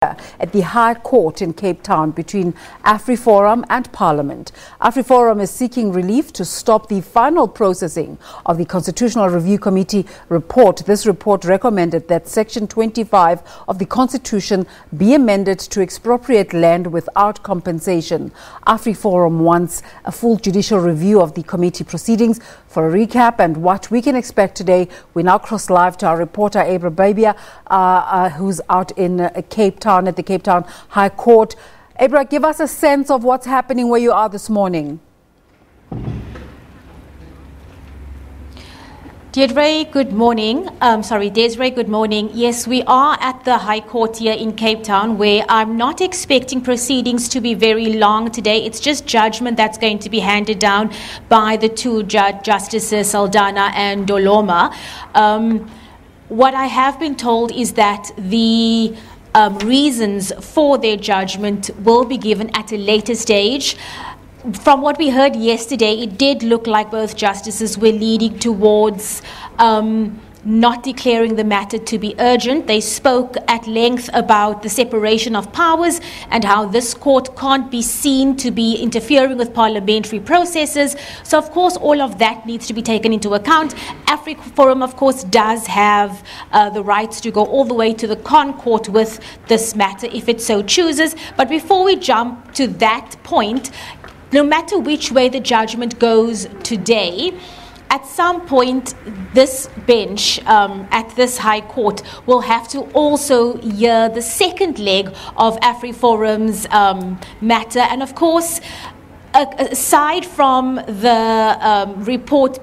at the High Court in Cape Town between AfriForum and Parliament. AfriForum is seeking relief to stop the final processing of the Constitutional Review Committee report. This report recommended that Section 25 of the Constitution be amended to expropriate land without compensation. AfriForum wants a full judicial review of the committee proceedings. For a recap and what we can expect today, we now cross live to our reporter Abra Barbier, who's out in Cape Town at the Cape Town High Court. Abra, give us a sense of what's happening where you are this morning. Desiree, good morning. Desiree, good morning. Yes, we are at the High Court here in Cape Town, where I'm not expecting proceedings to be very long today. It's just judgment that's going to be handed down by the two justices, Saldanha and Doloma. What I have been told is that the reasons for their judgment will be given at a later stage. From what we heard yesterday, it did look like both justices were leading towards not declaring the matter to be urgent. They spoke at length about the separation of powers and how this court can't be seen to be interfering with parliamentary processes. So, of course, all of that needs to be taken into account. AfriForum, of course, does have the rights to go all the way to the Con Court with this matter if it so chooses. But before we jump to that point, no matter which way the judgment goes today, at some point this bench at this High Court will have to also hear the second leg of AfriForum's matter. And of course, aside from the report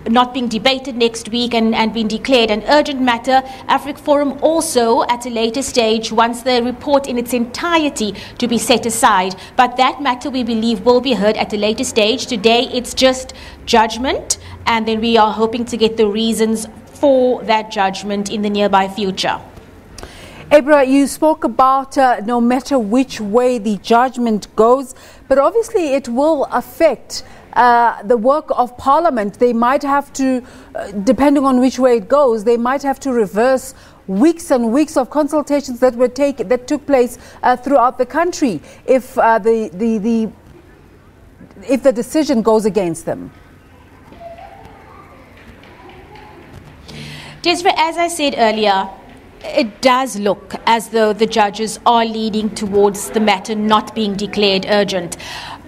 not being debated next week and being declared an urgent matter, AfriForum also at a later stage wants the report in its entirety to be set aside. But that matter, we believe, will be heard at a later stage. Today it's just judgment, and then we are hoping to get the reasons for that judgment in the nearby future. Abra, you spoke about no matter which way the judgment goes, but obviously it will affect the work of Parliament. They might have to, depending on which way it goes, they might have to reverse weeks and weeks of consultations that took place throughout the country if the decision goes against them. Desiree, as I said earlier, it does look as though the judges are leaning towards the matter not being declared urgent.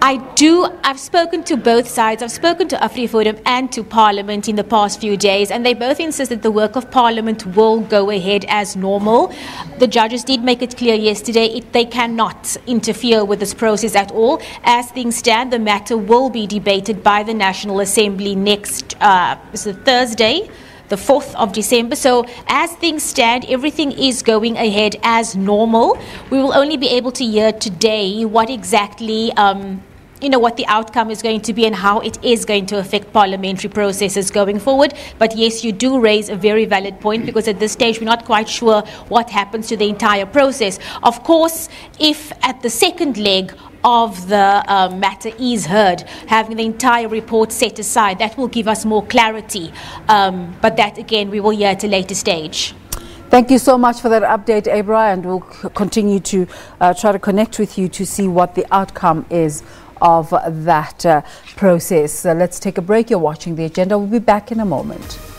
I've spoken to both sides. I've spoken to AfriForum and to Parliament in the past few days, and they both insist that the work of Parliament will go ahead as normal. The judges did make it clear yesterday they cannot interfere with this process at all. As things stand, the matter will be debated by the National Assembly next Thursday, the 4th of December. So as things stand, everything is going ahead as normal. We will only be able to hear today what exactly, what the outcome is going to be and how it is going to affect parliamentary processes going forward. But yes, you do raise a very valid point, because at this stage we're not quite sure what happens to the entire process. Of course, if at the second leg of the matter is heard, having the entire report set aside, that will give us more clarity. But that, again, we will hear at a later stage. Thank you so much for that update, Abra, and we'll continue to try to connect with you to see what the outcome is of that process. Let's take a break. You're watching The Agenda. We'll be back in a moment.